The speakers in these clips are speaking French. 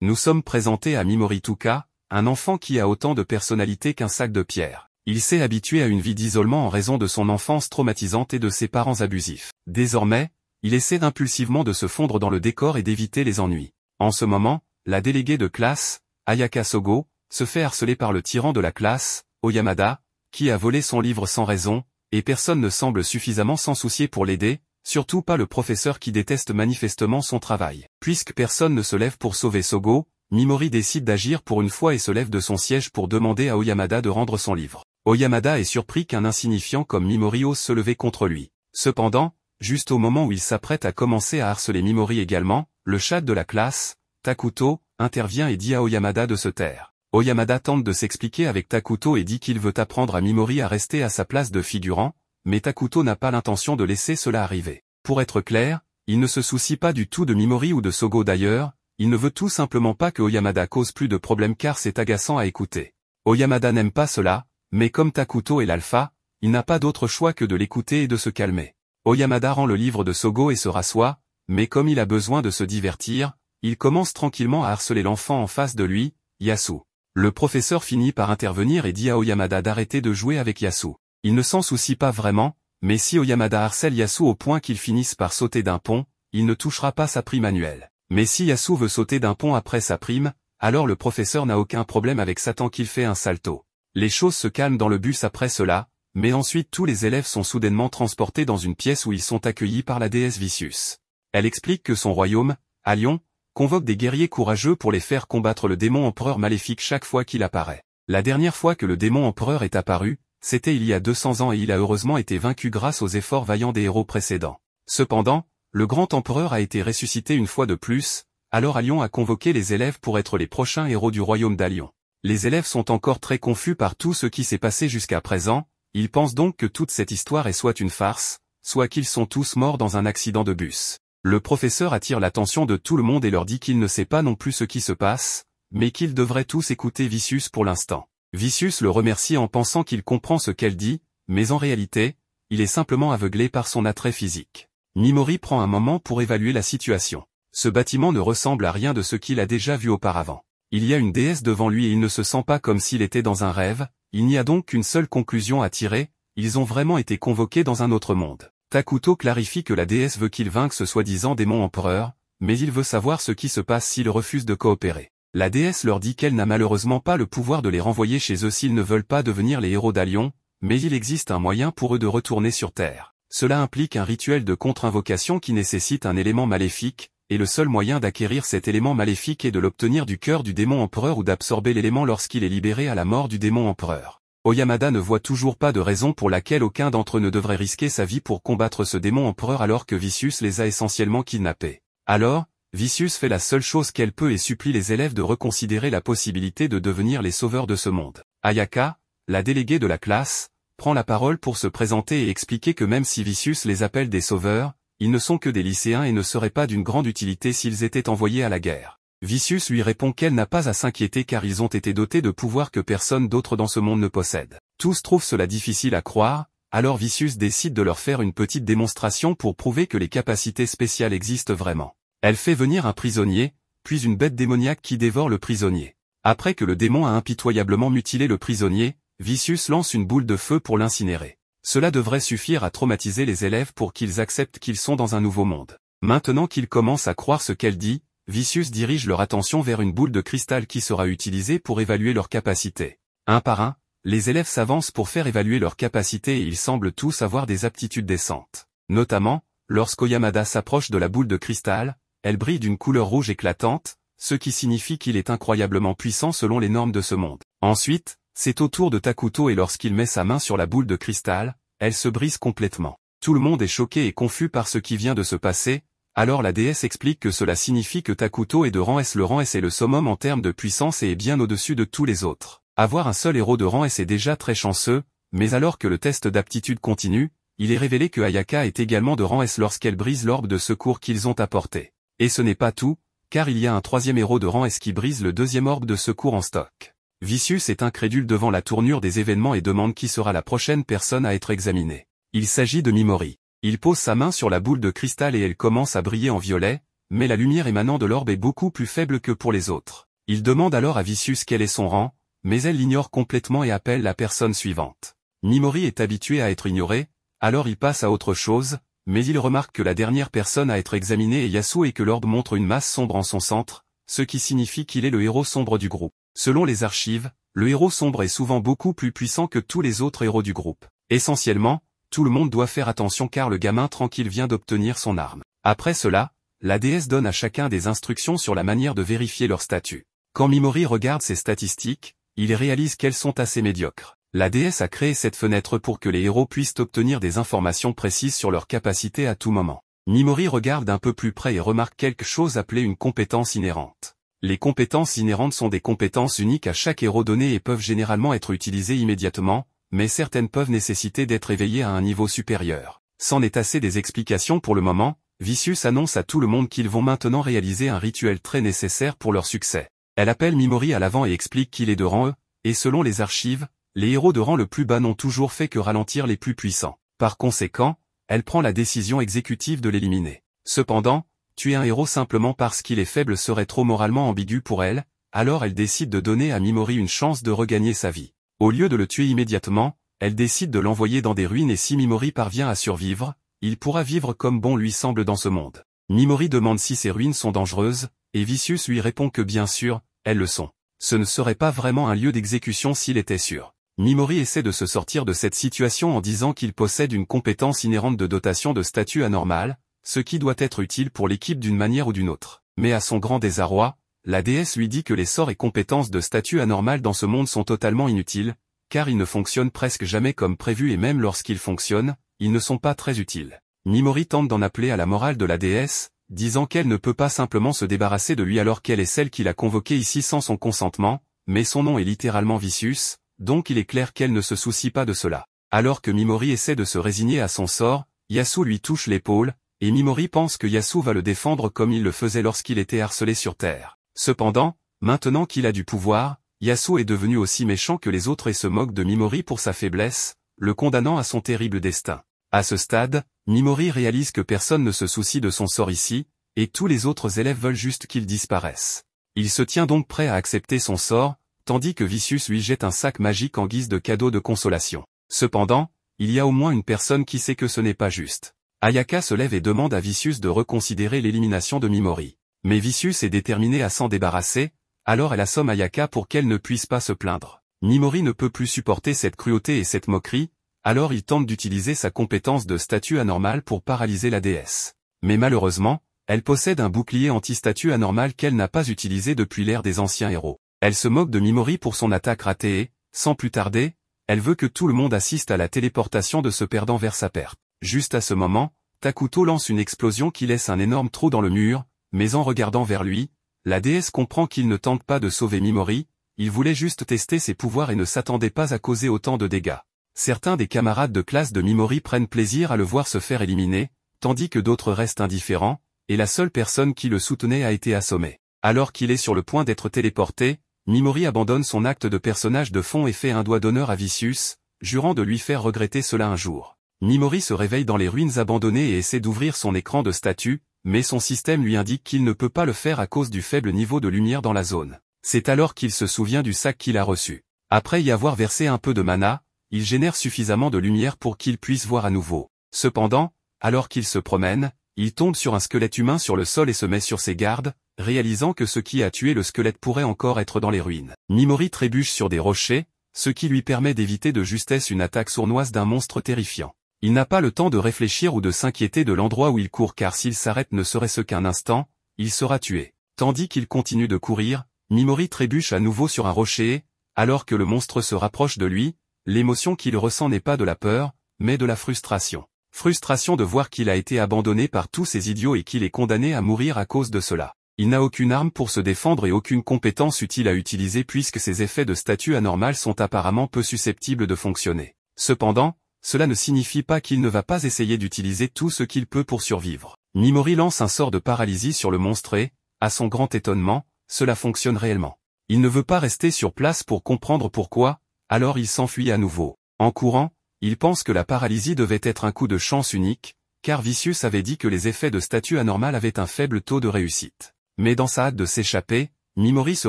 Nous sommes présentés à Mimorituka, un enfant qui a autant de personnalité qu'un sac de pierre. Il s'est habitué à une vie d'isolement en raison de son enfance traumatisante et de ses parents abusifs. Désormais, il essaie impulsivement de se fondre dans le décor et d'éviter les ennuis. En ce moment, la déléguée de classe, Ayaka Sogo, se fait harceler par le tyran de la classe, Oyamada, qui a volé son livre sans raison, et personne ne semble suffisamment s'en soucier pour l'aider, surtout pas le professeur qui déteste manifestement son travail. Puisque personne ne se lève pour sauver Sogo, Mimori décide d'agir pour une fois et se lève de son siège pour demander à Oyamada de rendre son livre. Oyamada est surpris qu'un insignifiant comme Mimori ose se lever contre lui. Cependant, juste au moment où il s'apprête à commencer à harceler Mimori également, le chat de la classe, Takuto, intervient et dit à Oyamada de se taire. Oyamada tente de s'expliquer avec Takuto et dit qu'il veut apprendre à Mimori à rester à sa place de figurant, mais Takuto n'a pas l'intention de laisser cela arriver. Pour être clair, il ne se soucie pas du tout de Mimori ou de Sogo d'ailleurs, il ne veut tout simplement pas que Oyamada cause plus de problèmes car c'est agaçant à écouter. Oyamada n'aime pas cela, mais comme Takuto est l'alpha, il n'a pas d'autre choix que de l'écouter et de se calmer. Oyamada rend le livre de Sogo et se rassoit, mais comme il a besoin de se divertir, il commence tranquillement à harceler l'enfant en face de lui, Yasu. Le professeur finit par intervenir et dit à Oyamada d'arrêter de jouer avec Yasu. Il ne s'en soucie pas vraiment, mais si Oyamada harcèle Yasu au point qu'il finisse par sauter d'un pont, il ne touchera pas sa prime annuelle. Mais si Yasu veut sauter d'un pont après sa prime, alors le professeur n'a aucun problème avec ça tant qu'il fait un salto. Les choses se calment dans le bus après cela, mais ensuite tous les élèves sont soudainement transportés dans une pièce où ils sont accueillis par la déesse Vicious. Elle explique que son royaume, à Lyon, convoque des guerriers courageux pour les faire combattre le démon empereur maléfique chaque fois qu'il apparaît. La dernière fois que le démon empereur est apparu, c'était il y a 200 ans et il a heureusement été vaincu grâce aux efforts vaillants des héros précédents. Cependant, le grand empereur a été ressuscité une fois de plus, alors Alion a convoqué les élèves pour être les prochains héros du royaume d'Alion. Les élèves sont encore très confus par tout ce qui s'est passé jusqu'à présent, ils pensent donc que toute cette histoire est soit une farce, soit qu'ils sont tous morts dans un accident de bus. Le professeur attire l'attention de tout le monde et leur dit qu'il ne sait pas non plus ce qui se passe, mais qu'ils devraient tous écouter Vicious pour l'instant. Vicious le remercie en pensant qu'il comprend ce qu'elle dit, mais en réalité, il est simplement aveuglé par son attrait physique. Mimori prend un moment pour évaluer la situation. Ce bâtiment ne ressemble à rien de ce qu'il a déjà vu auparavant. Il y a une déesse devant lui et il ne se sent pas comme s'il était dans un rêve, il n'y a donc qu'une seule conclusion à tirer, ils ont vraiment été convoqués dans un autre monde. Takuto clarifie que la déesse veut qu'il vainque ce soi-disant démon empereur, mais il veut savoir ce qui se passe s'il refuse de coopérer. La déesse leur dit qu'elle n'a malheureusement pas le pouvoir de les renvoyer chez eux s'ils ne veulent pas devenir les héros d'Alion, mais il existe un moyen pour eux de retourner sur Terre. Cela implique un rituel de contre-invocation qui nécessite un élément maléfique, et le seul moyen d'acquérir cet élément maléfique est de l'obtenir du cœur du démon empereur ou d'absorber l'élément lorsqu'il est libéré à la mort du démon empereur. Oyamada ne voit toujours pas de raison pour laquelle aucun d'entre eux ne devrait risquer sa vie pour combattre ce démon empereur alors que Vicious les a essentiellement kidnappés. Alors, Vicious fait la seule chose qu'elle peut et supplie les élèves de reconsidérer la possibilité de devenir les sauveurs de ce monde. Ayaka, la déléguée de la classe, prend la parole pour se présenter et expliquer que même si Vicious les appelle des sauveurs, ils ne sont que des lycéens et ne seraient pas d'une grande utilité s'ils étaient envoyés à la guerre. Vicious lui répond qu'elle n'a pas à s'inquiéter car ils ont été dotés de pouvoirs que personne d'autre dans ce monde ne possède. Tous trouvent cela difficile à croire, alors Vicious décide de leur faire une petite démonstration pour prouver que les capacités spéciales existent vraiment. Elle fait venir un prisonnier, puis une bête démoniaque qui dévore le prisonnier. Après que le démon a impitoyablement mutilé le prisonnier, Vicious lance une boule de feu pour l'incinérer. Cela devrait suffire à traumatiser les élèves pour qu'ils acceptent qu'ils sont dans un nouveau monde. Maintenant qu'ils commencent à croire ce qu'elle dit, Vicious dirige leur attention vers une boule de cristal qui sera utilisée pour évaluer leurs capacités. Un par un, les élèves s'avancent pour faire évaluer leurs capacités et ils semblent tous avoir des aptitudes décentes. Notamment, lorsqu'Oyamada s'approche de la boule de cristal, elle brille d'une couleur rouge éclatante, ce qui signifie qu'il est incroyablement puissant selon les normes de ce monde. Ensuite, c'est au tour de Takuto et lorsqu'il met sa main sur la boule de cristal, elle se brise complètement. Tout le monde est choqué et confus par ce qui vient de se passer, alors la déesse explique que cela signifie que Takuto est de rang S. Le rang S est le summum en termes de puissance et est bien au-dessus de tous les autres. Avoir un seul héros de rang S est déjà très chanceux, mais alors que le test d'aptitude continue, il est révélé que Ayaka est également de rang S lorsqu'elle brise l'orbe de secours qu'ils ont apporté. Et ce n'est pas tout, car il y a un troisième héros de rang S qui brise le deuxième orbe de secours en stock. Vicious est incrédule devant la tournure des événements et demande qui sera la prochaine personne à être examinée. Il s'agit de Mimori. Il pose sa main sur la boule de cristal et elle commence à briller en violet, mais la lumière émanant de l'orbe est beaucoup plus faible que pour les autres. Il demande alors à Vicious quel est son rang, mais elle l'ignore complètement et appelle la personne suivante. Mimori est habitué à être ignoré, alors il passe à autre chose, mais il remarque que la dernière personne à être examinée est Yasuo et que l'orbe montre une masse sombre en son centre, ce qui signifie qu'il est le héros sombre du groupe. Selon les archives, le héros sombre est souvent beaucoup plus puissant que tous les autres héros du groupe. Essentiellement, tout le monde doit faire attention car le gamin tranquille vient d'obtenir son arme. Après cela, la déesse donne à chacun des instructions sur la manière de vérifier leur statut. Quand Mimori regarde ses statistiques, il réalise qu'elles sont assez médiocres. La déesse a créé cette fenêtre pour que les héros puissent obtenir des informations précises sur leurs capacités à tout moment. Mimori regarde d'un peu plus près et remarque quelque chose appelé une compétence inhérente. Les compétences inhérentes sont des compétences uniques à chaque héros donné et peuvent généralement être utilisées immédiatement, mais certaines peuvent nécessiter d'être éveillées à un niveau supérieur. C'en est assez des explications pour le moment, Vicious annonce à tout le monde qu'ils vont maintenant réaliser un rituel très nécessaire pour leur succès. Elle appelle Mimori à l'avant et explique qu'il est de rang E, et selon les archives, les héros de rang le plus bas n'ont toujours fait que ralentir les plus puissants. Par conséquent, elle prend la décision exécutive de l'éliminer. Cependant, tuer un héros simplement parce qu'il est faible serait trop moralement ambigu pour elle, alors elle décide de donner à Mimori une chance de regagner sa vie. Au lieu de le tuer immédiatement, elle décide de l'envoyer dans des ruines et si Mimori parvient à survivre, il pourra vivre comme bon lui semble dans ce monde. Mimori demande si ces ruines sont dangereuses, et Vicious lui répond que bien sûr, elles le sont. Ce ne serait pas vraiment un lieu d'exécution s'il était sûr. Mimori essaie de se sortir de cette situation en disant qu'il possède une compétence inhérente de dotation de statut anormal, ce qui doit être utile pour l'équipe d'une manière ou d'une autre. Mais à son grand désarroi, la déesse lui dit que les sorts et compétences de statut anormal dans ce monde sont totalement inutiles, car ils ne fonctionnent presque jamais comme prévu et même lorsqu'ils fonctionnent, ils ne sont pas très utiles. Mimori tente d'en appeler à la morale de la déesse, disant qu'elle ne peut pas simplement se débarrasser de lui alors qu'elle est celle qui l'a convoqué ici sans son consentement, mais son nom est littéralement Vicious, donc il est clair qu'elle ne se soucie pas de cela. Alors que Mimori essaie de se résigner à son sort, Yasuo lui touche l'épaule, et Mimori pense que Yasuo va le défendre comme il le faisait lorsqu'il était harcelé sur Terre. Cependant, maintenant qu'il a du pouvoir, Yasuo est devenu aussi méchant que les autres et se moque de Mimori pour sa faiblesse, le condamnant à son terrible destin. À ce stade, Mimori réalise que personne ne se soucie de son sort ici, et tous les autres élèves veulent juste qu'il disparaisse. Il se tient donc prêt à accepter son sort, tandis que Vicious lui jette un sac magique en guise de cadeau de consolation. Cependant, il y a au moins une personne qui sait que ce n'est pas juste. Ayaka se lève et demande à Vicious de reconsidérer l'élimination de Mimori. Mais Vicious est déterminé à s'en débarrasser, alors elle assomme Ayaka pour qu'elle ne puisse pas se plaindre. Mimori ne peut plus supporter cette cruauté et cette moquerie, alors il tente d'utiliser sa compétence de statut anormal pour paralyser la déesse. Mais malheureusement, elle possède un bouclier anti-statut anormal qu'elle n'a pas utilisé depuis l'ère des anciens héros. Elle se moque de Mimori pour son attaque ratée et, sans plus tarder, elle veut que tout le monde assiste à la téléportation de ce perdant vers sa perte. Juste à ce moment, Takuto lance une explosion qui laisse un énorme trou dans le mur, mais en regardant vers lui, la déesse comprend qu'il ne tente pas de sauver Mimori, il voulait juste tester ses pouvoirs et ne s'attendait pas à causer autant de dégâts. Certains des camarades de classe de Mimori prennent plaisir à le voir se faire éliminer, tandis que d'autres restent indifférents, et la seule personne qui le soutenait a été assommée. Alors qu'il est sur le point d'être téléporté, Mimori abandonne son acte de personnage de fond et fait un doigt d'honneur à Vicious, jurant de lui faire regretter cela un jour. Mimori se réveille dans les ruines abandonnées et essaie d'ouvrir son écran de statut, mais son système lui indique qu'il ne peut pas le faire à cause du faible niveau de lumière dans la zone. C'est alors qu'il se souvient du sac qu'il a reçu. Après y avoir versé un peu de mana, il génère suffisamment de lumière pour qu'il puisse voir à nouveau. Cependant, alors qu'il se promène, il tombe sur un squelette humain sur le sol et se met sur ses gardes, réalisant que ce qui a tué le squelette pourrait encore être dans les ruines. Mimori trébuche sur des rochers, ce qui lui permet d'éviter de justesse une attaque sournoise d'un monstre terrifiant. Il n'a pas le temps de réfléchir ou de s'inquiéter de l'endroit où il court car s'il s'arrête ne serait-ce qu'un instant, il sera tué. Tandis qu'il continue de courir, Mimori trébuche à nouveau sur un rocher et, alors que le monstre se rapproche de lui, l'émotion qu'il ressent n'est pas de la peur, mais de la frustration. Frustration de voir qu'il a été abandonné par tous ces idiots et qu'il est condamné à mourir à cause de cela. Il n'a aucune arme pour se défendre et aucune compétence utile à utiliser puisque ses effets de statut anormal sont apparemment peu susceptibles de fonctionner. Cependant, cela ne signifie pas qu'il ne va pas essayer d'utiliser tout ce qu'il peut pour survivre. Mimori lance un sort de paralysie sur le monstre et, à son grand étonnement, cela fonctionne réellement. Il ne veut pas rester sur place pour comprendre pourquoi, alors il s'enfuit à nouveau. En courant, il pense que la paralysie devait être un coup de chance unique, car Vicious avait dit que les effets de statut anormal avaient un faible taux de réussite. Mais dans sa hâte de s'échapper, Mimori se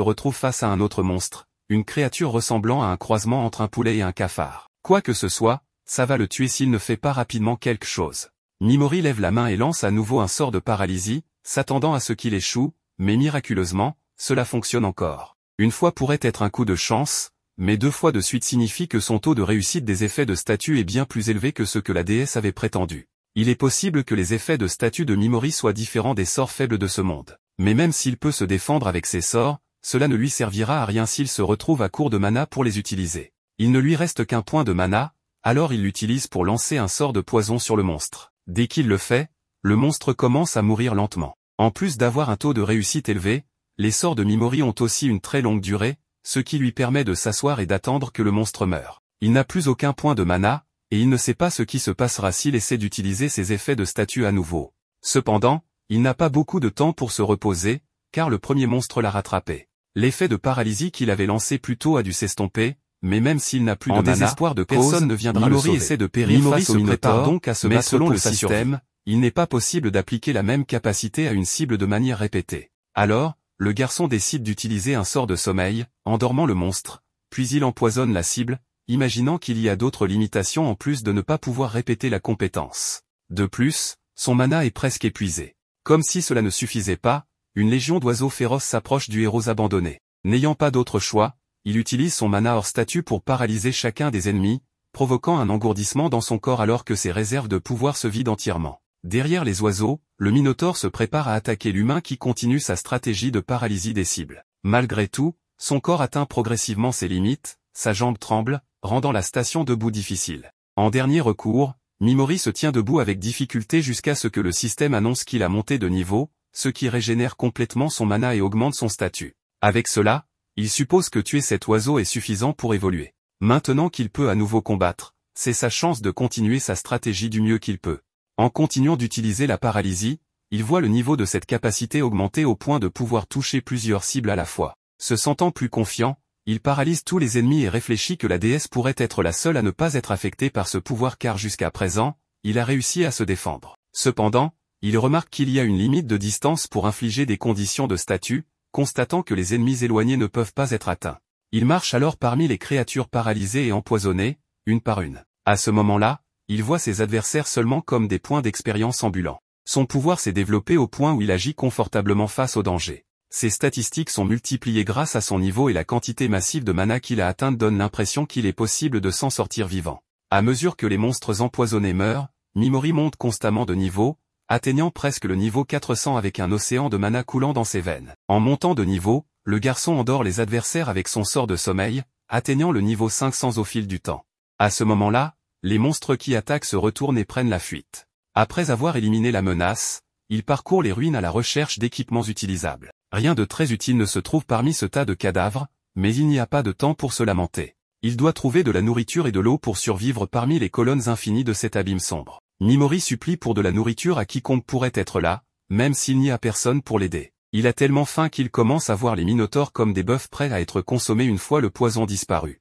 retrouve face à un autre monstre, une créature ressemblant à un croisement entre un poulet et un cafard. Quoi que ce soit, ça va le tuer s'il ne fait pas rapidement quelque chose. Mimori lève la main et lance à nouveau un sort de paralysie, s'attendant à ce qu'il échoue, mais miraculeusement, cela fonctionne encore. Une fois pourrait être un coup de chance, mais 2 fois de suite signifie que son taux de réussite des effets de statut est bien plus élevé que ce que la déesse avait prétendu. Il est possible que les effets de statut de Mimori soient différents des sorts faibles de ce monde. Mais même s'il peut se défendre avec ses sorts, cela ne lui servira à rien s'il se retrouve à court de mana pour les utiliser. Il ne lui reste qu'un point de mana, alors il l'utilise pour lancer un sort de poison sur le monstre. Dès qu'il le fait, le monstre commence à mourir lentement. En plus d'avoir un taux de réussite élevé, les sorts de Mimori ont aussi une très longue durée, ce qui lui permet de s'asseoir et d'attendre que le monstre meure. Il n'a plus aucun point de mana, et il ne sait pas ce qui se passera s'il essaie d'utiliser ses effets de statut à nouveau. Cependant, il n'a pas beaucoup de temps pour se reposer, car le premier monstre l'a rattrapé. L'effet de paralysie qu'il avait lancé plus tôt a dû s'estomper, mais même s'il n'a plus de mana, désespoir de personne ne viendra le sauver. Mimori essaie de périr face au Minotaure, donc à se battre selon le système, il n'est pas possible d'appliquer la même capacité à une cible de manière répétée. Alors, le garçon décide d'utiliser un sort de sommeil, endormant le monstre, puis il empoisonne la cible, imaginant qu'il y a d'autres limitations en plus de ne pas pouvoir répéter la compétence. De plus, son mana est presque épuisé. Comme si cela ne suffisait pas, une légion d'oiseaux féroces s'approche du héros abandonné. N'ayant pas d'autre choix, il utilise son mana hors statut pour paralyser chacun des ennemis, provoquant un engourdissement dans son corps alors que ses réserves de pouvoir se vident entièrement. Derrière les oiseaux, le Minotaure se prépare à attaquer l'humain qui continue sa stratégie de paralysie des cibles. Malgré tout, son corps atteint progressivement ses limites, sa jambe tremble, rendant la station debout difficile. En dernier recours, Mimori se tient debout avec difficulté jusqu'à ce que le système annonce qu'il a monté de niveau, ce qui régénère complètement son mana et augmente son statut. Avec cela, il suppose que tuer cet oiseau est suffisant pour évoluer. Maintenant qu'il peut à nouveau combattre, c'est sa chance de continuer sa stratégie du mieux qu'il peut. En continuant d'utiliser la paralysie, il voit le niveau de cette capacité augmenter au point de pouvoir toucher plusieurs cibles à la fois. Se sentant plus confiant, il paralyse tous les ennemis et réfléchit que la déesse pourrait être la seule à ne pas être affectée par ce pouvoir car jusqu'à présent, il a réussi à se défendre. Cependant, il remarque qu'il y a une limite de distance pour infliger des conditions de statut, constatant que les ennemis éloignés ne peuvent pas être atteints. Il marche alors parmi les créatures paralysées et empoisonnées, une par une. À ce moment-là, il voit ses adversaires seulement comme des points d'expérience ambulants. Son pouvoir s'est développé au point où il agit confortablement face au danger. Ses statistiques sont multipliées grâce à son niveau et la quantité massive de mana qu'il a atteinte donne l'impression qu'il est possible de s'en sortir vivant. À mesure que les monstres empoisonnés meurent, Mimori monte constamment de niveau, atteignant presque le niveau 400 avec un océan de mana coulant dans ses veines. En montant de niveau, le garçon endort les adversaires avec son sort de sommeil, atteignant le niveau 500 au fil du temps. À ce moment-là, les monstres qui attaquent se retournent et prennent la fuite. Après avoir éliminé la menace, il parcourt les ruines à la recherche d'équipements utilisables. Rien de très utile ne se trouve parmi ce tas de cadavres, mais il n'y a pas de temps pour se lamenter. Il doit trouver de la nourriture et de l'eau pour survivre parmi les colonnes infinies de cet abîme sombre. Mimori supplie pour de la nourriture à quiconque pourrait être là, même s'il n'y a personne pour l'aider. Il a tellement faim qu'il commence à voir les minotaures comme des bœufs prêts à être consommés une fois le poison disparu.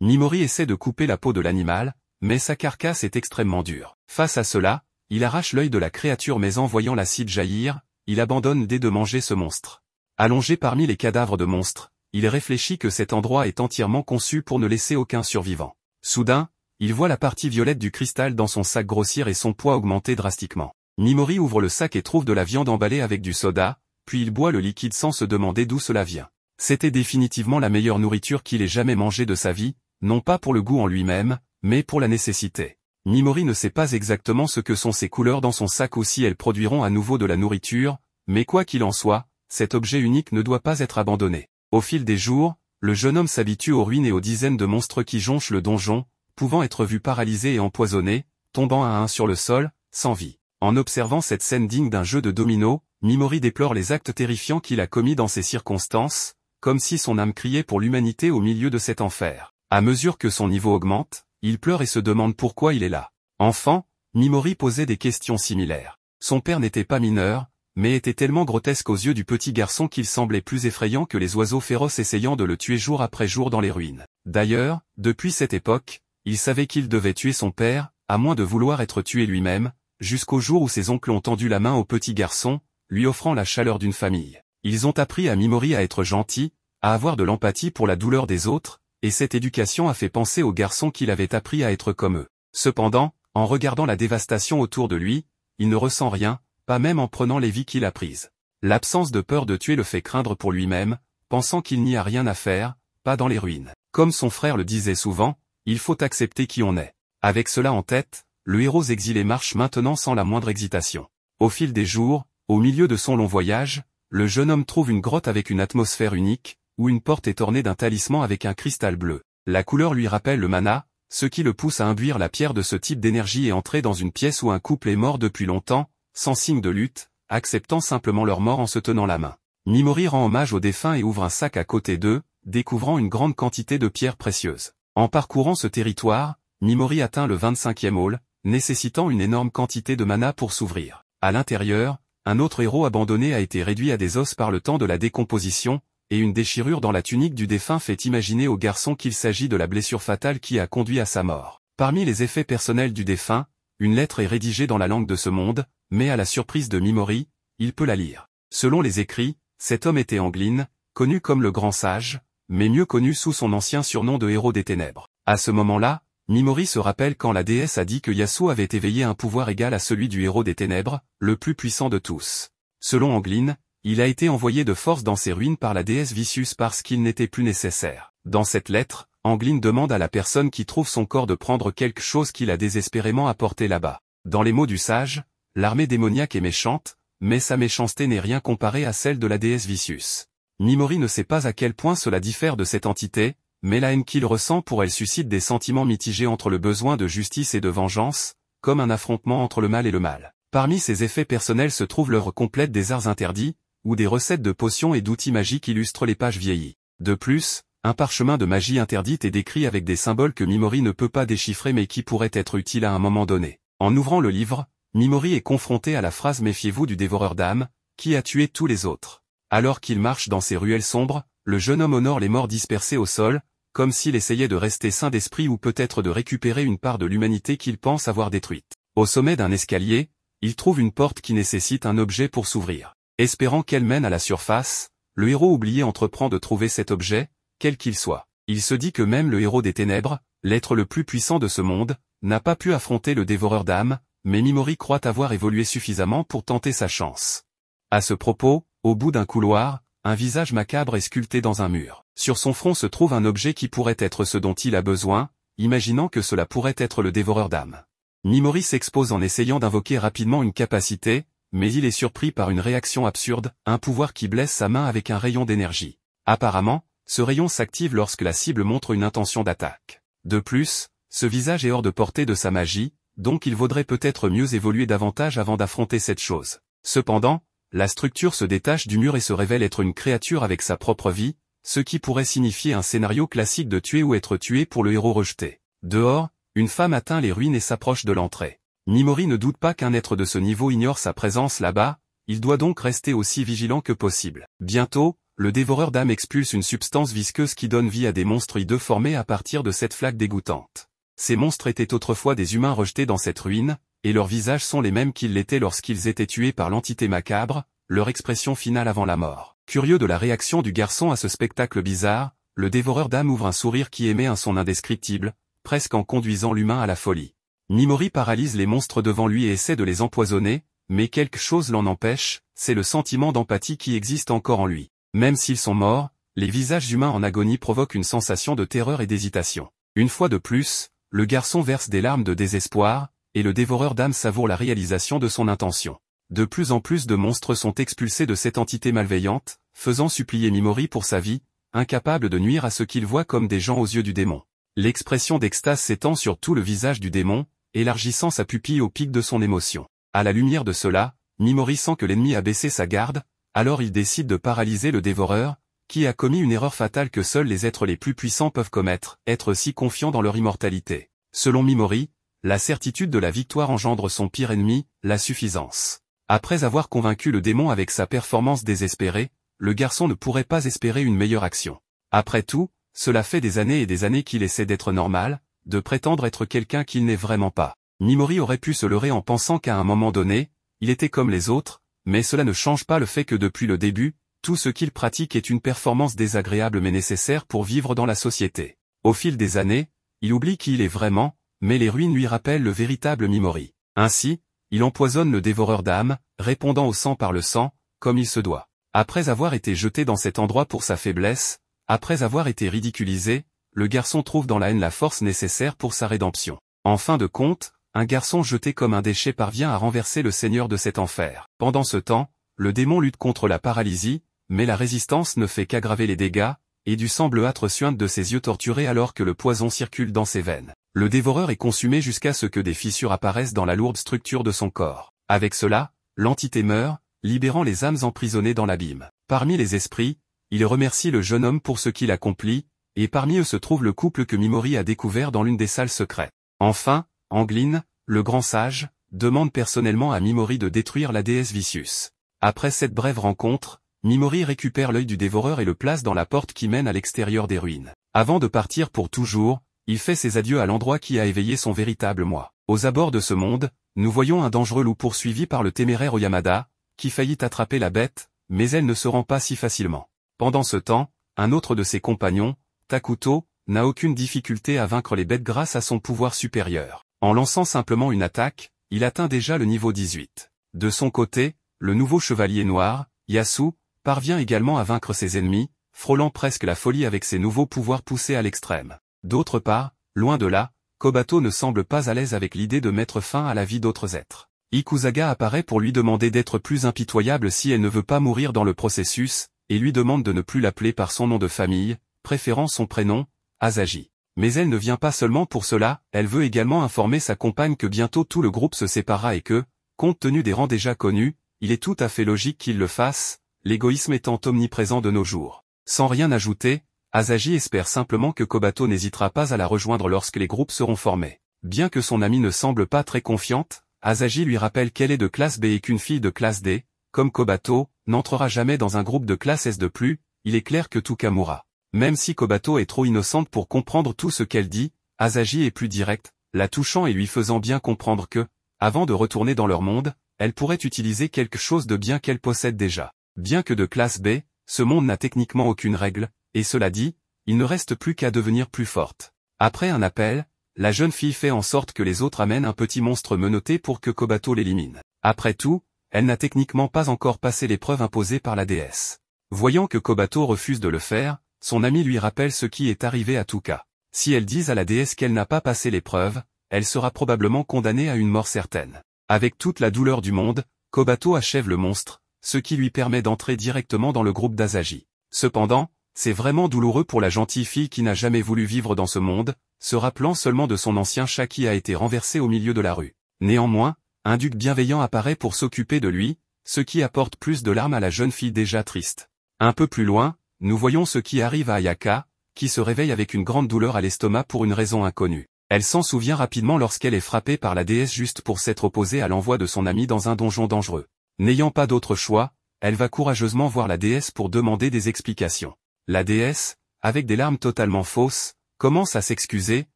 Mimori essaie de couper la peau de l'animal, mais sa carcasse est extrêmement dure. Face à cela, il arrache l'œil de la créature mais en voyant l'acide jaillir, il abandonne l'idée de manger ce monstre. Allongé parmi les cadavres de monstres, il réfléchit que cet endroit est entièrement conçu pour ne laisser aucun survivant. Soudain, il voit la partie violette du cristal dans son sac grossir et son poids augmenter drastiquement. Mimori ouvre le sac et trouve de la viande emballée avec du soda, puis il boit le liquide sans se demander d'où cela vient. C'était définitivement la meilleure nourriture qu'il ait jamais mangée de sa vie, non pas pour le goût en lui-même, mais pour la nécessité. Mimori ne sait pas exactement ce que sont ces couleurs dans son sac ou si elles produiront à nouveau de la nourriture, mais quoi qu'il en soit, cet objet unique ne doit pas être abandonné. Au fil des jours, le jeune homme s'habitue aux ruines et aux dizaines de monstres qui jonchent le donjon, pouvant être vus paralysés et empoisonnés, tombant à un sur le sol, sans vie. En observant cette scène digne d'un jeu de domino, Mimori déplore les actes terrifiants qu'il a commis dans ces circonstances, comme si son âme criait pour l'humanité au milieu de cet enfer. À mesure que son niveau augmente, il pleure et se demande pourquoi il est là. Enfant, Mimori posait des questions similaires. Son père n'était pas mineur, mais était tellement grotesque aux yeux du petit garçon qu'il semblait plus effrayant que les oiseaux féroces essayant de le tuer jour après jour dans les ruines. D'ailleurs, depuis cette époque, il savait qu'il devait tuer son père, à moins de vouloir être tué lui-même, jusqu'au jour où ses oncles ont tendu la main au petit garçon, lui offrant la chaleur d'une famille. Ils ont appris à Mimori à être gentil, à avoir de l'empathie pour la douleur des autres, et cette éducation a fait penser au garçon qu'il avait appris à être comme eux. Cependant, en regardant la dévastation autour de lui, il ne ressent rien, pas même en prenant les vies qu'il a prises. L'absence de peur de tuer le fait craindre pour lui-même, pensant qu'il n'y a rien à faire, pas dans les ruines. Comme son frère le disait souvent, il faut accepter qui on est. Avec cela en tête, le héros exilé marche maintenant sans la moindre hésitation. Au fil des jours, au milieu de son long voyage, le jeune homme trouve une grotte avec une atmosphère unique, où une porte est ornée d'un talisman avec un cristal bleu. La couleur lui rappelle le mana, ce qui le pousse à imbuire la pierre de ce type d'énergie et entrer dans une pièce où un couple est mort depuis longtemps, sans signe de lutte, acceptant simplement leur mort en se tenant la main. Mimori rend hommage aux défunts et ouvre un sac à côté d'eux, découvrant une grande quantité de pierres précieuses. En parcourant ce territoire, Mimori atteint le 25e hall, nécessitant une énorme quantité de mana pour s'ouvrir. À l'intérieur, un autre héros abandonné a été réduit à des os par le temps de la décomposition, et une déchirure dans la tunique du défunt fait imaginer au garçon qu'il s'agit de la blessure fatale qui a conduit à sa mort. Parmi les effets personnels du défunt, une lettre est rédigée dans la langue de ce monde, mais à la surprise de Mimori, il peut la lire. Selon les écrits, cet homme était Anglin, connu comme le Grand Sage, mais mieux connu sous son ancien surnom de Héros des Ténèbres. À ce moment-là, Mimori se rappelle quand la déesse a dit que Yasuo avait éveillé un pouvoir égal à celui du Héros des Ténèbres, le plus puissant de tous. Selon Anglin, il a été envoyé de force dans ces ruines par la déesse Vicious parce qu'il n'était plus nécessaire. Dans cette lettre, Anglin demande à la personne qui trouve son corps de prendre quelque chose qu'il a désespérément apporté là-bas. Dans les mots du sage, l'armée démoniaque est méchante, mais sa méchanceté n'est rien comparée à celle de la déesse Vicious. Mimori ne sait pas à quel point cela diffère de cette entité, mais la haine qu'il ressent pour elle suscite des sentiments mitigés entre le besoin de justice et de vengeance, comme un affrontement entre le mal et le mal. Parmi ses effets personnels se trouve l'œuvre complète des arts interdits, où des recettes de potions et d'outils magiques illustrent les pages vieillies. De plus, un parchemin de magie interdite est décrit avec des symboles que Mimori ne peut pas déchiffrer mais qui pourraient être utiles à un moment donné. En ouvrant le livre, Mimori est confronté à la phrase « Méfiez-vous du dévoreur d'âmes, qui a tué tous les autres ». Alors qu'il marche dans ces ruelles sombres, le jeune homme honore les morts dispersés au sol, comme s'il essayait de rester sain d'esprit ou peut-être de récupérer une part de l'humanité qu'il pense avoir détruite. Au sommet d'un escalier, il trouve une porte qui nécessite un objet pour s'ouvrir. Espérant qu'elle mène à la surface, le héros oublié entreprend de trouver cet objet, quel qu'il soit. Il se dit que même le héros des ténèbres, l'être le plus puissant de ce monde, n'a pas pu affronter le dévoreur d'âmes, mais Mimori croit avoir évolué suffisamment pour tenter sa chance. À ce propos, au bout d'un couloir, un visage macabre est sculpté dans un mur. Sur son front se trouve un objet qui pourrait être ce dont il a besoin, imaginant que cela pourrait être le dévoreur d'âmes. Mimori s'expose en essayant d'invoquer rapidement une capacité, mais il est surpris par une réaction absurde, un pouvoir qui blesse sa main avec un rayon d'énergie. Apparemment, ce rayon s'active lorsque la cible montre une intention d'attaque. De plus, ce visage est hors de portée de sa magie, donc il vaudrait peut-être mieux évoluer davantage avant d'affronter cette chose. Cependant, la structure se détache du mur et se révèle être une créature avec sa propre vie, ce qui pourrait signifier un scénario classique de tuer ou être tué pour le héros rejeté. Dehors, une femme atteint les ruines et s'approche de l'entrée. Mimori ne doute pas qu'un être de ce niveau ignore sa présence là-bas, il doit donc rester aussi vigilant que possible. Bientôt, le dévoreur d'âmes expulse une substance visqueuse qui donne vie à des monstres hideux formés à partir de cette flaque dégoûtante. Ces monstres étaient autrefois des humains rejetés dans cette ruine, et leurs visages sont les mêmes qu'ils l'étaient lorsqu'ils étaient tués par l'entité macabre, leur expression finale avant la mort. Curieux de la réaction du garçon à ce spectacle bizarre, le dévoreur d'âmes ouvre un sourire qui émet un son indescriptible, presque en conduisant l'humain à la folie. Mimori paralyse les monstres devant lui et essaie de les empoisonner, mais quelque chose l'en empêche, c'est le sentiment d'empathie qui existe encore en lui. Même s'ils sont morts, les visages humains en agonie provoquent une sensation de terreur et d'hésitation. Une fois de plus, le garçon verse des larmes de désespoir, et le dévoreur d'âmes savoure la réalisation de son intention. De plus en plus de monstres sont expulsés de cette entité malveillante, faisant supplier Mimori pour sa vie, incapable de nuire à ce qu'il voit comme des gens aux yeux du démon. L'expression d'extase s'étend sur tout le visage du démon, élargissant sa pupille au pic de son émotion. À la lumière de cela, Mimori sent que l'ennemi a baissé sa garde, alors il décide de paralyser le dévoreur, qui a commis une erreur fatale que seuls les êtres les plus puissants peuvent commettre, être si confiants dans leur immortalité. Selon Mimori, la certitude de la victoire engendre son pire ennemi, la suffisance. Après avoir convaincu le démon avec sa performance désespérée, le garçon ne pourrait pas espérer une meilleure action. Après tout, cela fait des années et des années qu'il essaie d'être normal, de prétendre être quelqu'un qu'il n'est vraiment pas. Mimori aurait pu se leurrer en pensant qu'à un moment donné, il était comme les autres, mais cela ne change pas le fait que depuis le début, tout ce qu'il pratique est une performance désagréable mais nécessaire pour vivre dans la société. Au fil des années, il oublie qui il est vraiment, mais les ruines lui rappellent le véritable Mimori. Ainsi, il empoisonne le dévoreur d'âmes, répondant au sang par le sang, comme il se doit. Après avoir été jeté dans cet endroit pour sa faiblesse, après avoir été ridiculisé, le garçon trouve dans la haine la force nécessaire pour sa rédemption. En fin de compte, un garçon jeté comme un déchet parvient à renverser le seigneur de cet enfer. Pendant ce temps, le démon lutte contre la paralysie, mais la résistance ne fait qu'aggraver les dégâts, et du sang bleuâtre suinte de ses yeux torturés alors que le poison circule dans ses veines. Le dévoreur est consumé jusqu'à ce que des fissures apparaissent dans la lourde structure de son corps. Avec cela, l'entité meurt, libérant les âmes emprisonnées dans l'abîme. Parmi les esprits, il remercie le jeune homme pour ce qu'il accomplit, et parmi eux se trouve le couple que Mimori a découvert dans l'une des salles secrètes. Enfin, Anglin, le grand sage, demande personnellement à Mimori de détruire la déesse Vicious. Après cette brève rencontre, Mimori récupère l'œil du dévoreur et le place dans la porte qui mène à l'extérieur des ruines. Avant de partir pour toujours, il fait ses adieux à l'endroit qui a éveillé son véritable moi. Aux abords de ce monde, nous voyons un dangereux loup poursuivi par le téméraire Oyamada, qui faillit attraper la bête, mais elle ne se rend pas si facilement. Pendant ce temps, un autre de ses compagnons, Takuto, n'a aucune difficulté à vaincre les bêtes grâce à son pouvoir supérieur. En lançant simplement une attaque, il atteint déjà le niveau 18. De son côté, le nouveau chevalier noir, Yasu, parvient également à vaincre ses ennemis, frôlant presque la folie avec ses nouveaux pouvoirs poussés à l'extrême. D'autre part, loin de là, Kobato ne semble pas à l'aise avec l'idée de mettre fin à la vie d'autres êtres. Ikusaga apparaît pour lui demander d'être plus impitoyable si elle ne veut pas mourir dans le processus, et lui demande de ne plus l'appeler par son nom de famille, préférant son prénom, Asahi. Mais elle ne vient pas seulement pour cela, elle veut également informer sa compagne que bientôt tout le groupe se séparera et que, compte tenu des rangs déjà connus, il est tout à fait logique qu'il le fasse, l'égoïsme étant omniprésent de nos jours. Sans rien ajouter, Asahi espère simplement que Kobato n'hésitera pas à la rejoindre lorsque les groupes seront formés. Bien que son amie ne semble pas très confiante, Asahi lui rappelle qu'elle est de classe B et qu'une fille de classe D, comme Kobato, n'entrera jamais dans un groupe de classe S de plus, il est clair que Tuka mourra. Même si Kobato est trop innocente pour comprendre tout ce qu'elle dit, Asahi est plus directe, la touchant et lui faisant bien comprendre que, avant de retourner dans leur monde, elle pourrait utiliser quelque chose de bien qu'elle possède déjà. Bien que de classe B, ce monde n'a techniquement aucune règle, et cela dit, il ne reste plus qu'à devenir plus forte. Après un appel, la jeune fille fait en sorte que les autres amènent un petit monstre menotté pour que Kobato l'élimine. Après tout, elle n'a techniquement pas encore passé l'épreuve imposée par la déesse. Voyant que Kobato refuse de le faire, son ami lui rappelle ce qui est arrivé à Tuka. Si elle dit à la déesse qu'elle n'a pas passé l'épreuve, elle sera probablement condamnée à une mort certaine. Avec toute la douleur du monde, Kobato achève le monstre, ce qui lui permet d'entrer directement dans le groupe d'Asahi. Cependant, c'est vraiment douloureux pour la gentille fille qui n'a jamais voulu vivre dans ce monde, se rappelant seulement de son ancien chat qui a été renversé au milieu de la rue. Néanmoins, un duc bienveillant apparaît pour s'occuper de lui, ce qui apporte plus de larmes à la jeune fille déjà triste. Un peu plus loin, nous voyons ce qui arrive à Ayaka, qui se réveille avec une grande douleur à l'estomac pour une raison inconnue. Elle s'en souvient rapidement lorsqu'elle est frappée par la déesse juste pour s'être opposée à l'envoi de son ami dans un donjon dangereux. N'ayant pas d'autre choix, elle va courageusement voir la déesse pour demander des explications. La déesse, avec des larmes totalement fausses, commence à s'excuser,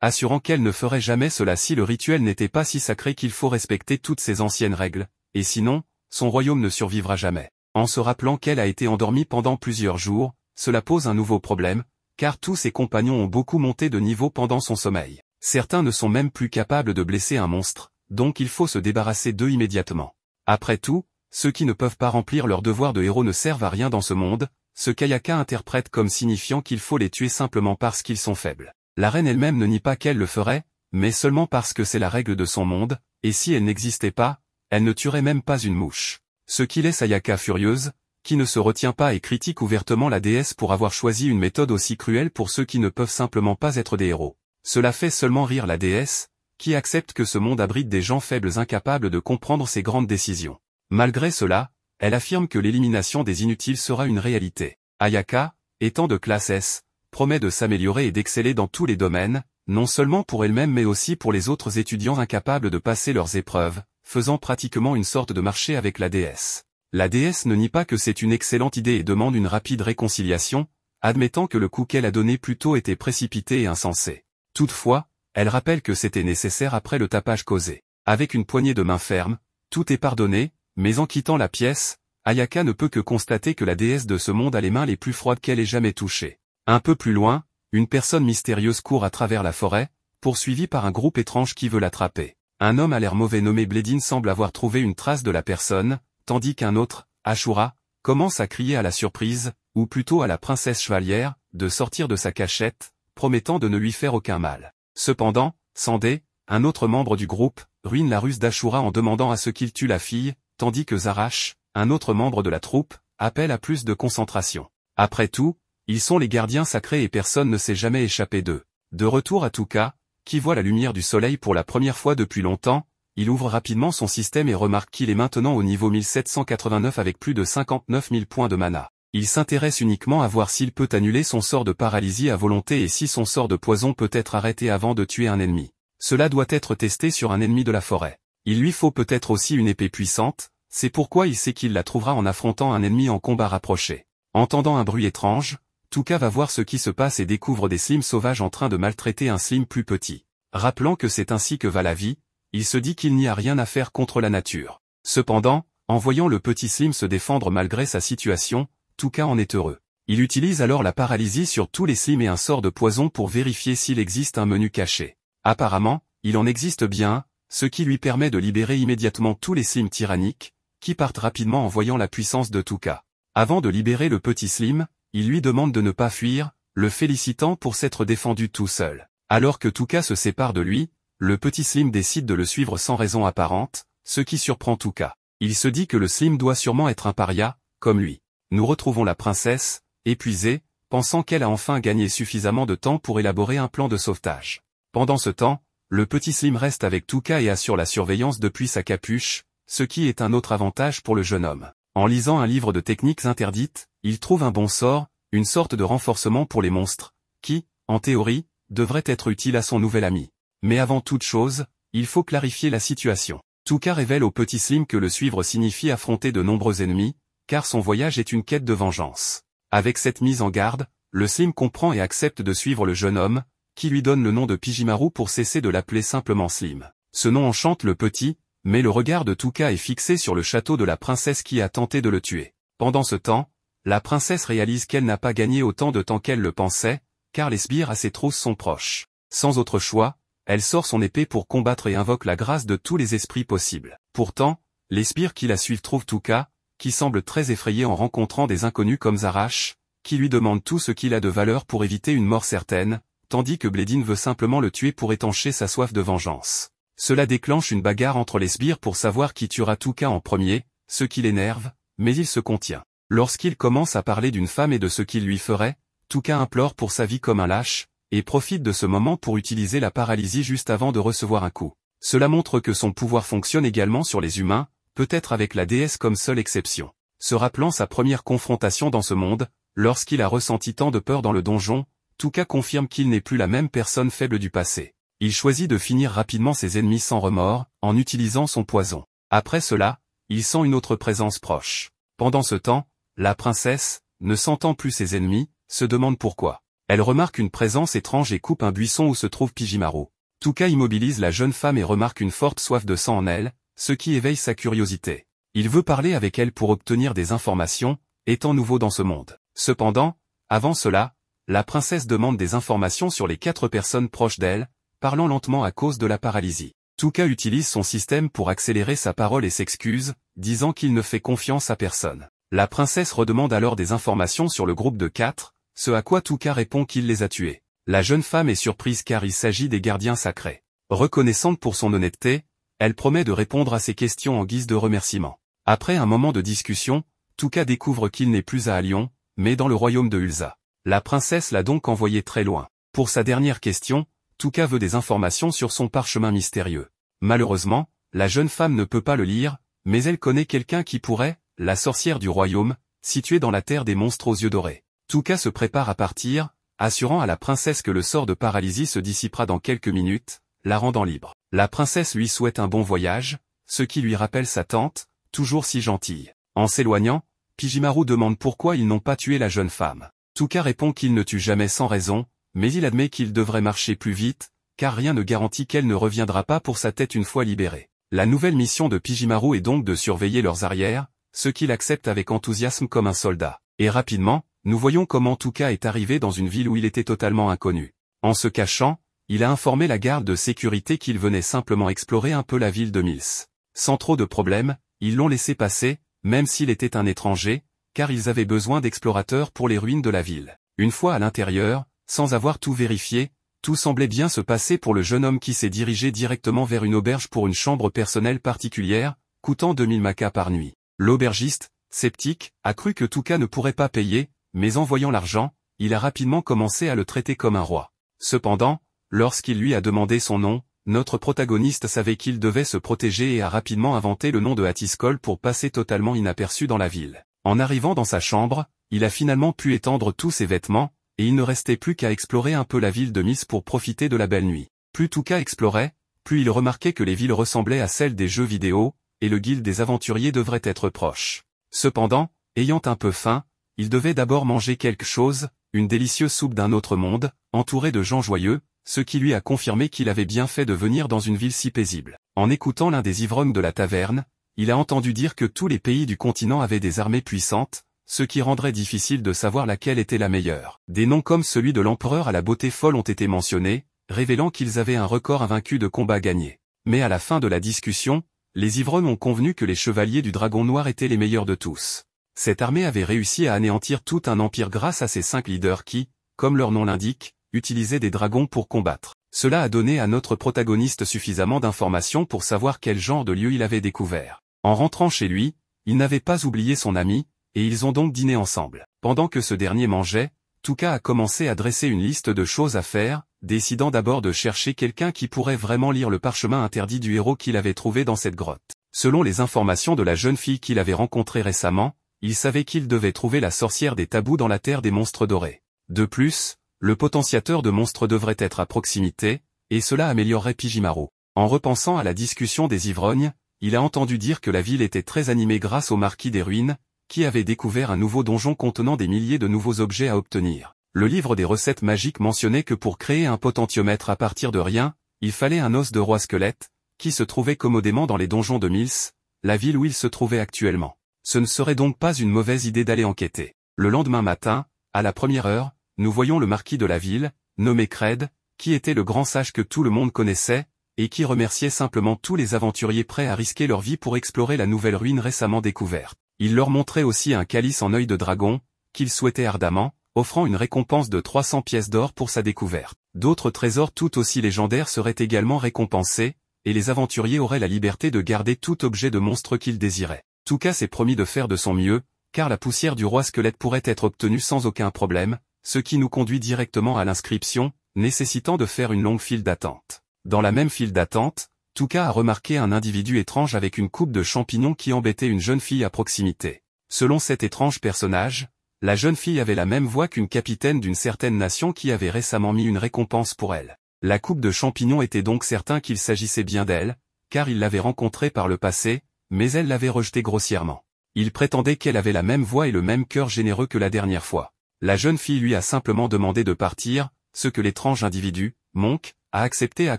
assurant qu'elle ne ferait jamais cela si le rituel n'était pas si sacré qu'il faut respecter toutes ses anciennes règles, et sinon, son royaume ne survivra jamais. En se rappelant qu'elle a été endormie pendant plusieurs jours, cela pose un nouveau problème, car tous ses compagnons ont beaucoup monté de niveau pendant son sommeil. Certains ne sont même plus capables de blesser un monstre, donc il faut se débarrasser d'eux immédiatement. Après tout, ceux qui ne peuvent pas remplir leur devoir de héros ne servent à rien dans ce monde, ce qu'Ayaka interprète comme signifiant qu'il faut les tuer simplement parce qu'ils sont faibles. La reine elle-même ne nie pas qu'elle le ferait, mais seulement parce que c'est la règle de son monde, et si elle n'existait pas, elle ne tuerait même pas une mouche. Ce qui laisse Ayaka furieuse, qui ne se retient pas et critique ouvertement la déesse pour avoir choisi une méthode aussi cruelle pour ceux qui ne peuvent simplement pas être des héros. Cela fait seulement rire la déesse, qui accepte que ce monde abrite des gens faibles incapables de comprendre ses grandes décisions. Malgré cela, elle affirme que l'élimination des inutiles sera une réalité. Ayaka, étant de classe S, promet de s'améliorer et d'exceller dans tous les domaines, non seulement pour elle-même mais aussi pour les autres étudiants incapables de passer leurs épreuves, faisant pratiquement une sorte de marché avec la déesse. La déesse ne nie pas que c'est une excellente idée et demande une rapide réconciliation, admettant que le coup qu'elle a donné plus tôt était précipité et insensé. Toutefois, Elle rappelle que c'était nécessaire après le tapage causé. Avec une poignée de main ferme, tout est pardonné, mais en quittant la pièce, Ayaka ne peut que constater que la déesse de ce monde a les mains les plus froides qu'elle ait jamais touchées. Un peu plus loin, une personne mystérieuse court à travers la forêt, poursuivie par un groupe étrange qui veut l'attraper. Un homme à l'air mauvais nommé Bledin semble avoir trouvé une trace de la personne, tandis qu'un autre, Ashura, commence à crier à la surprise, ou plutôt à la princesse chevalière, de sortir de sa cachette, promettant de ne lui faire aucun mal. Cependant, Sandé, un autre membre du groupe, ruine la ruse d'Ashura en demandant à ce qu'il tue la fille, tandis que Zarash, un autre membre de la troupe, appelle à plus de concentration. Après tout, ils sont les gardiens sacrés et personne ne s'est jamais échappé d'eux. De retour à Touka, qui voit la lumière du soleil pour la première fois depuis longtemps, il ouvre rapidement son système et remarque qu'il est maintenant au niveau 1789 avec plus de 59 000 points de mana. Il s'intéresse uniquement à voir s'il peut annuler son sort de paralysie à volonté et si son sort de poison peut être arrêté avant de tuer un ennemi. Cela doit être testé sur un ennemi de la forêt. Il lui faut peut-être aussi une épée puissante, c'est pourquoi il sait qu'il la trouvera en affrontant un ennemi en combat rapproché. Entendant un bruit étrange, Touka va voir ce qui se passe et découvre des slims sauvages en train de maltraiter un slim plus petit. Rappelant que c'est ainsi que va la vie, il se dit qu'il n'y a rien à faire contre la nature. Cependant, en voyant le petit slim se défendre malgré sa situation, Touka en est heureux. Il utilise alors la paralysie sur tous les slims et un sort de poison pour vérifier s'il existe un menu caché. Apparemment, il en existe bien un, ce qui lui permet de libérer immédiatement tous les slims tyranniques, qui partent rapidement en voyant la puissance de Touka. Avant de libérer le petit slim, il lui demande de ne pas fuir, le félicitant pour s'être défendu tout seul. Alors que Touka se sépare de lui, le petit slim décide de le suivre sans raison apparente, ce qui surprend Touka. Il se dit que le slim doit sûrement être un paria, comme lui. Nous retrouvons la princesse, épuisée, pensant qu'elle a enfin gagné suffisamment de temps pour élaborer un plan de sauvetage. Pendant ce temps, le petit slim reste avec Touka et assure la surveillance depuis sa capuche, ce qui est un autre avantage pour le jeune homme. En lisant un livre de techniques interdites, il trouve un bon sort, une sorte de renforcement pour les monstres, qui, en théorie, devrait être utile à son nouvel ami. Mais avant toute chose, il faut clarifier la situation. Touka révèle au petit slim que le suivre signifie affronter de nombreux ennemis, car son voyage est une quête de vengeance. Avec cette mise en garde, le slim comprend et accepte de suivre le jeune homme, qui lui donne le nom de Pijimaru pour cesser de l'appeler simplement Slim. Ce nom enchante le petit, mais le regard de Touka est fixé sur le château de la princesse qui a tenté de le tuer. Pendant ce temps, la princesse réalise qu'elle n'a pas gagné autant de temps qu'elle le pensait, car les sbires à ses trousses sont proches. Sans autre choix, elle sort son épée pour combattre et invoque la grâce de tous les esprits possibles. Pourtant, les sbires qui la suivent trouvent Touka, qui semble très effrayé en rencontrant des inconnus comme Zarash, qui lui demande tout ce qu'il a de valeur pour éviter une mort certaine, tandis que Bledin veut simplement le tuer pour étancher sa soif de vengeance. Cela déclenche une bagarre entre les sbires pour savoir qui tuera Touka en premier, ce qui l'énerve, mais il se contient. Lorsqu'il commence à parler d'une femme et de ce qu'il lui ferait, Touka implore pour sa vie comme un lâche, et profite de ce moment pour utiliser la paralysie juste avant de recevoir un coup. Cela montre que son pouvoir fonctionne également sur les humains, peut-être avec la déesse comme seule exception. Se rappelant sa première confrontation dans ce monde, lorsqu'il a ressenti tant de peur dans le donjon, Touka confirme qu'il n'est plus la même personne faible du passé. Il choisit de finir rapidement ses ennemis sans remords, en utilisant son poison. Après cela, il sent une autre présence proche. Pendant ce temps, la princesse, ne sentant plus ses ennemis, se demande pourquoi. Elle remarque une présence étrange et coupe un buisson où se trouve Pijimaru. Touka immobilise la jeune femme et remarque une forte soif de sang en elle, ce qui éveille sa curiosité. Il veut parler avec elle pour obtenir des informations, étant nouveau dans ce monde. Cependant, avant cela, la princesse demande des informations sur les 4 personnes proches d'elle, parlant lentement à cause de la paralysie. Touka utilise son système pour accélérer sa parole et s'excuse, disant qu'il ne fait confiance à personne. La princesse redemande alors des informations sur le groupe de 4, ce à quoi Touka répond qu'il les a tués. La jeune femme est surprise car il s'agit des gardiens sacrés. Reconnaissante pour son honnêteté, elle promet de répondre à ses questions en guise de remerciement. Après un moment de discussion, Touka découvre qu'il n'est plus à Alion, mais dans le royaume de Ulza. La princesse l'a donc envoyé très loin. Pour sa dernière question, Touka veut des informations sur son parchemin mystérieux. Malheureusement, la jeune femme ne peut pas le lire, mais elle connaît quelqu'un qui pourrait, la sorcière du royaume, située dans la terre des monstres aux yeux dorés. Touka se prépare à partir, assurant à la princesse que le sort de paralysie se dissipera dans quelques minutes, la rendant libre. La princesse lui souhaite un bon voyage, ce qui lui rappelle sa tante, toujours si gentille. En s'éloignant, Pijimaru demande pourquoi ils n'ont pas tué la jeune femme. Touka répond qu'il ne tue jamais sans raison, mais il admet qu'il devrait marcher plus vite, car rien ne garantit qu'elle ne reviendra pas pour sa tête une fois libérée. La nouvelle mission de Pijimaru est donc de surveiller leurs arrières, ce qu'il accepte avec enthousiasme comme un soldat. Et rapidement, nous voyons comment Touka est arrivé dans une ville où il était totalement inconnu. En se cachant, il a informé la garde de sécurité qu'il venait simplement explorer un peu la ville de Mills. Sans trop de problèmes, ils l'ont laissé passer, même s'il était un étranger, car ils avaient besoin d'explorateurs pour les ruines de la ville. Une fois à l'intérieur, sans avoir tout vérifié, tout semblait bien se passer pour le jeune homme qui s'est dirigé directement vers une auberge pour une chambre personnelle particulière, coûtant 2000 makas par nuit. L'aubergiste, sceptique, a cru que Touka ne pourrait pas payer, mais en voyant l'argent, il a rapidement commencé à le traiter comme un roi. Cependant, lorsqu'il lui a demandé son nom, notre protagoniste savait qu'il devait se protéger et a rapidement inventé le nom de Hatiskol pour passer totalement inaperçu dans la ville. En arrivant dans sa chambre, il a finalement pu étendre tous ses vêtements, et il ne restait plus qu'à explorer un peu la ville de Miss pour profiter de la belle nuit. Plus Touka explorait, plus il remarquait que les villes ressemblaient à celles des jeux vidéo, et le guilde des aventuriers devrait être proche. Cependant, ayant un peu faim, il devait d'abord manger quelque chose, une délicieuse soupe d'un autre monde, entourée de gens joyeux, ce qui lui a confirmé qu'il avait bien fait de venir dans une ville si paisible. En écoutant l'un des ivrognes de la taverne, il a entendu dire que tous les pays du continent avaient des armées puissantes, ce qui rendrait difficile de savoir laquelle était la meilleure. Des noms comme celui de l'empereur à la beauté folle ont été mentionnés, révélant qu'ils avaient un record invaincu de combats gagnés. Mais à la fin de la discussion, les ivrognes ont convenu que les chevaliers du Dragon Noir étaient les meilleurs de tous. Cette armée avait réussi à anéantir tout un empire grâce à ses 5 leaders qui, comme leur nom l'indique, utilisaient des dragons pour combattre. Cela a donné à notre protagoniste suffisamment d'informations pour savoir quel genre de lieu il avait découvert. En rentrant chez lui, il n'avait pas oublié son ami, et ils ont donc dîné ensemble. Pendant que ce dernier mangeait, Touka a commencé à dresser une liste de choses à faire, décidant d'abord de chercher quelqu'un qui pourrait vraiment lire le parchemin interdit du héros qu'il avait trouvé dans cette grotte. Selon les informations de la jeune fille qu'il avait rencontrée récemment, il savait qu'il devait trouver la sorcière des tabous dans la terre des monstres dorés. De plus, le potentiateur de monstres devrait être à proximité, et cela améliorerait Pijimaru. En repensant à la discussion des ivrognes, il a entendu dire que la ville était très animée grâce au marquis des ruines, qui avait découvert un nouveau donjon contenant des milliers de nouveaux objets à obtenir. Le livre des recettes magiques mentionnait que pour créer un potentiomètre à partir de rien, il fallait un os de roi squelette, qui se trouvait commodément dans les donjons de Mills, la ville où il se trouvait actuellement. Ce ne serait donc pas une mauvaise idée d'aller enquêter. Le lendemain matin, à la première heure, nous voyons le marquis de la ville, nommé Cred, qui était le grand sage que tout le monde connaissait, et qui remerciait simplement tous les aventuriers prêts à risquer leur vie pour explorer la nouvelle ruine récemment découverte. Il leur montrait aussi un calice en œil de dragon, qu'il souhaitait ardemment, offrant une récompense de 300 pièces d'or pour sa découverte. D'autres trésors tout aussi légendaires seraient également récompensés, et les aventuriers auraient la liberté de garder tout objet de monstre qu'ils désiraient. Touka s'est promis de faire de son mieux, car la poussière du roi squelette pourrait être obtenue sans aucun problème, ce qui nous conduit directement à l'inscription, nécessitant de faire une longue file d'attente. Dans la même file d'attente, Touka a remarqué un individu étrange avec une coupe de champignons qui embêtait une jeune fille à proximité. Selon cet étrange personnage, la jeune fille avait la même voix qu'une capitaine d'une certaine nation qui avait récemment mis une récompense pour elle. La coupe de champignons était donc certain qu'il s'agissait bien d'elle, car il l'avait rencontrée par le passé, mais elle l'avait rejetée grossièrement. Il prétendait qu'elle avait la même voix et le même cœur généreux que la dernière fois. La jeune fille lui a simplement demandé de partir, ce que l'étrange individu, Monk, a accepté à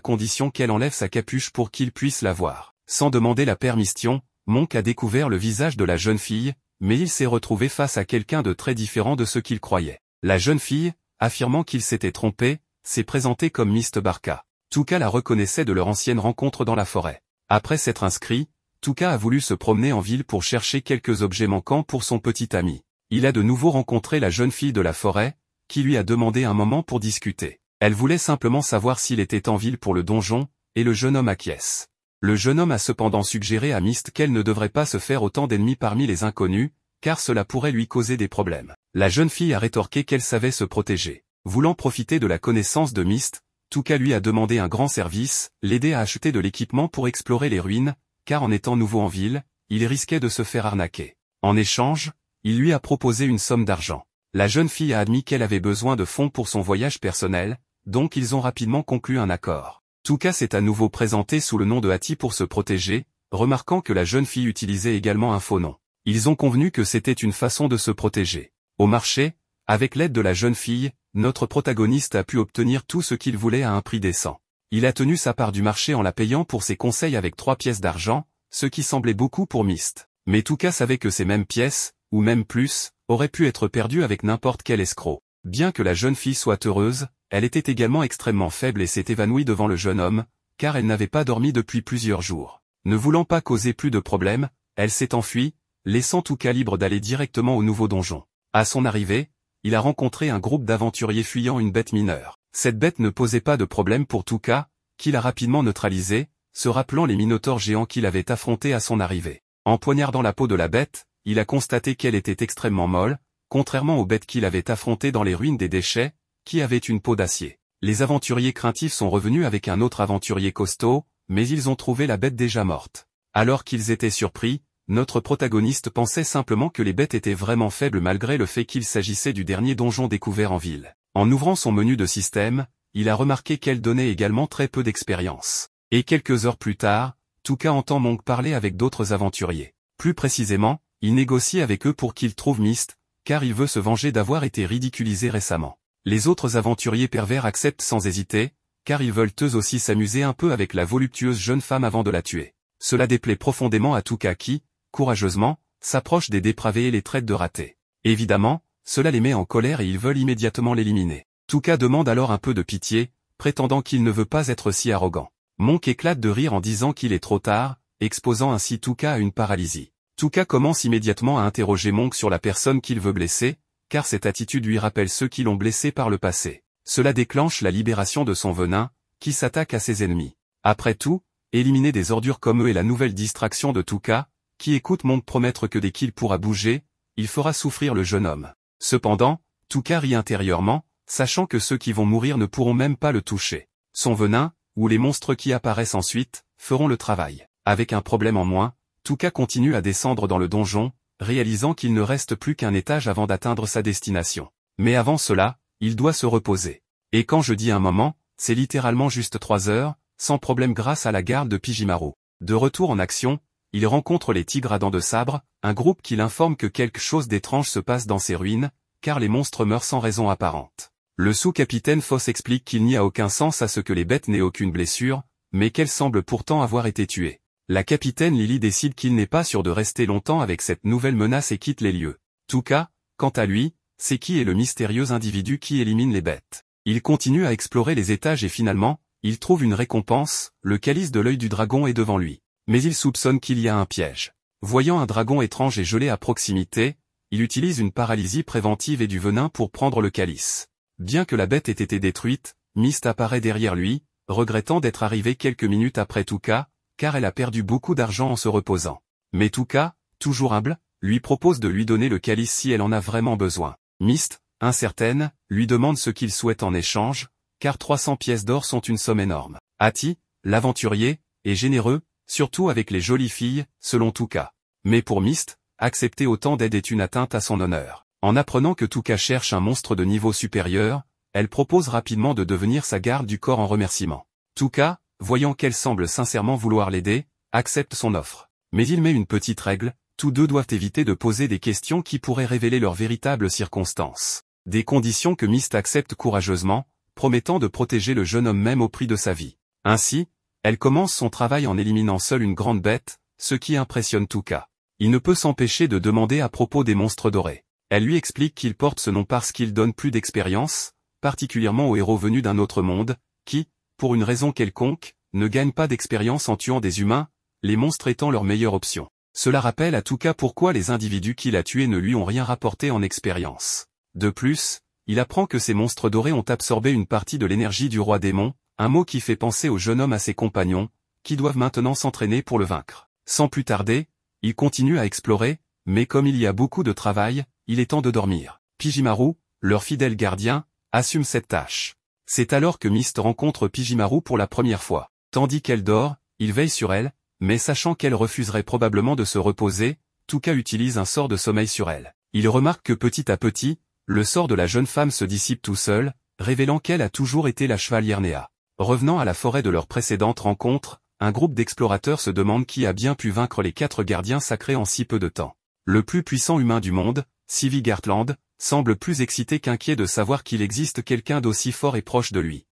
condition qu'elle enlève sa capuche pour qu'il puisse la voir. Sans demander la permission, Monk a découvert le visage de la jeune fille, mais il s'est retrouvé face à quelqu'un de très différent de ce qu'il croyait. La jeune fille, affirmant qu'il s'était trompé, s'est présentée comme Mist Barka. Touka la reconnaissait de leur ancienne rencontre dans la forêt. Après s'être inscrit, Touka a voulu se promener en ville pour chercher quelques objets manquants pour son petit ami. Il a de nouveau rencontré la jeune fille de la forêt, qui lui a demandé un moment pour discuter. Elle voulait simplement savoir s'il était en ville pour le donjon, et le jeune homme acquiesce. Le jeune homme a cependant suggéré à Mist qu'elle ne devrait pas se faire autant d'ennemis parmi les inconnus, car cela pourrait lui causer des problèmes. La jeune fille a rétorqué qu'elle savait se protéger. Voulant profiter de la connaissance de Mist, Touka lui a demandé un grand service, l'aider à acheter de l'équipement pour explorer les ruines, car en étant nouveau en ville, il risquait de se faire arnaquer. En échange, il lui a proposé une somme d'argent. La jeune fille a admis qu'elle avait besoin de fonds pour son voyage personnel, donc ils ont rapidement conclu un accord. Touka s'est à nouveau présenté sous le nom de Hati pour se protéger, remarquant que la jeune fille utilisait également un faux nom. Ils ont convenu que c'était une façon de se protéger. Au marché, avec l'aide de la jeune fille, notre protagoniste a pu obtenir tout ce qu'il voulait à un prix décent. Il a tenu sa part du marché en la payant pour ses conseils avec 3 pièces d'argent, ce qui semblait beaucoup pour Myst. Mais Touka savait que ces mêmes pièces, ou même plus, auraient pu être perdues avec n'importe quel escroc. Bien que la jeune fille soit heureuse, elle était également extrêmement faible et s'est évanouie devant le jeune homme, car elle n'avait pas dormi depuis plusieurs jours. Ne voulant pas causer plus de problèmes, elle s'est enfuie, laissant Touka libre d'aller directement au nouveau donjon. À son arrivée, il a rencontré un groupe d'aventuriers fuyant une bête mineure. Cette bête ne posait pas de problème pour Touka, qu'il a rapidement neutralisé, se rappelant les minotaures géants qu'il avait affrontés à son arrivée. En poignardant la peau de la bête, il a constaté qu'elle était extrêmement molle, contrairement aux bêtes qu'il avait affrontées dans les ruines des déchets, qui avaient une peau d'acier. Les aventuriers craintifs sont revenus avec un autre aventurier costaud, mais ils ont trouvé la bête déjà morte. Alors qu'ils étaient surpris, notre protagoniste pensait simplement que les bêtes étaient vraiment faibles malgré le fait qu'il s'agissait du dernier donjon découvert en ville. En ouvrant son menu de système, il a remarqué qu'elle donnait également très peu d'expérience. Et quelques heures plus tard, Touka entend Monk parler avec d'autres aventuriers. Plus précisément, il négocie avec eux pour qu'ils trouvent Myst, car il veut se venger d'avoir été ridiculisé récemment. Les autres aventuriers pervers acceptent sans hésiter, car ils veulent eux aussi s'amuser un peu avec la voluptueuse jeune femme avant de la tuer. Cela déplaît profondément à Touka qui, courageusement, s'approche des dépravés et les traite de ratés. Évidemment, cela les met en colère et ils veulent immédiatement l'éliminer. Touka demande alors un peu de pitié, prétendant qu'il ne veut pas être si arrogant. Monk éclate de rire en disant qu'il est trop tard, exposant ainsi Touka à une paralysie. Touka commence immédiatement à interroger Monk sur la personne qu'il veut blesser, car cette attitude lui rappelle ceux qui l'ont blessé par le passé. Cela déclenche la libération de son venin, qui s'attaque à ses ennemis. Après tout, éliminer des ordures comme eux est la nouvelle distraction de Touka, qui écoute Monk promettre que dès qu'il pourra bouger, il fera souffrir le jeune homme. Cependant, Touka rit intérieurement, sachant que ceux qui vont mourir ne pourront même pas le toucher. Son venin, ou les monstres qui apparaissent ensuite, feront le travail. Avec un problème en moins, Touka continue à descendre dans le donjon, réalisant qu'il ne reste plus qu'un étage avant d'atteindre sa destination. Mais avant cela, il doit se reposer. Et quand je dis un moment, c'est littéralement juste 3 heures, sans problème grâce à la garde de Pijimaru. De retour en action, il rencontre les tigres à dents de sabre, un groupe qui l'informe que quelque chose d'étrange se passe dans ces ruines, car les monstres meurent sans raison apparente. Le sous-capitaine Foss explique qu'il n'y a aucun sens à ce que les bêtes n'aient aucune blessure, mais qu'elles semblent pourtant avoir été tuées. La capitaine Lily décide qu'il n'est pas sûr de rester longtemps avec cette nouvelle menace et quitte les lieux. Touka, quant à lui, sait qui est le mystérieux individu qui élimine les bêtes. Il continue à explorer les étages et finalement, il trouve une récompense, le calice de l'œil du dragon est devant lui. Mais il soupçonne qu'il y a un piège. Voyant un dragon étrange et gelé à proximité, il utilise une paralysie préventive et du venin pour prendre le calice. Bien que la bête ait été détruite, Myst apparaît derrière lui, regrettant d'être arrivé quelques minutes après Touka, car elle a perdu beaucoup d'argent en se reposant. Mais Touka, toujours humble, lui propose de lui donner le calice si elle en a vraiment besoin. Myst, incertaine, lui demande ce qu'il souhaite en échange, car 300 pièces d'or sont une somme énorme. Hati, l'aventurier, est généreux, surtout avec les jolies filles, selon Touka. Mais pour Myst, accepter autant d'aide est une atteinte à son honneur. En apprenant que Touka cherche un monstre de niveau supérieur, elle propose rapidement de devenir sa garde du corps en remerciement. Touka, voyant qu'elle semble sincèrement vouloir l'aider, accepte son offre. Mais il met une petite règle, tous deux doivent éviter de poser des questions qui pourraient révéler leurs véritables circonstances. Des conditions que Myst accepte courageusement, promettant de protéger le jeune homme même au prix de sa vie. Ainsi, elle commence son travail en éliminant seule une grande bête, ce qui impressionne Touka. Il ne peut s'empêcher de demander à propos des monstres dorés. Elle lui explique qu'il porte ce nom parce qu'il donne plus d'expérience, particulièrement aux héros venus d'un autre monde, qui, pour une raison quelconque, ne gagnent pas d'expérience en tuant des humains, les monstres étant leur meilleure option. Cela rappelle à Touka pourquoi les individus qu'il a tués ne lui ont rien rapporté en expérience. De plus, il apprend que ces monstres dorés ont absorbé une partie de l'énergie du roi démon, un mot qui fait penser au jeune homme à ses compagnons, qui doivent maintenant s'entraîner pour le vaincre. Sans plus tarder, il continue à explorer, mais comme il y a beaucoup de travail, il est temps de dormir. Pijimaru, leur fidèle gardien, assume cette tâche. C'est alors que Myst rencontre Pijimaru pour la première fois. Tandis qu'elle dort, il veille sur elle, mais sachant qu'elle refuserait probablement de se reposer, Touka utilise un sort de sommeil sur elle. Il remarque que petit à petit, le sort de la jeune femme se dissipe tout seul, révélant qu'elle a toujours été la chevalière Néa. Revenant à la forêt de leur précédente rencontre, un groupe d'explorateurs se demande qui a bien pu vaincre les 4 gardiens sacrés en si peu de temps. Le plus puissant humain du monde, Sivi Gartland, semble plus excité qu'inquiet de savoir qu'il existe quelqu'un d'aussi fort et proche de lui.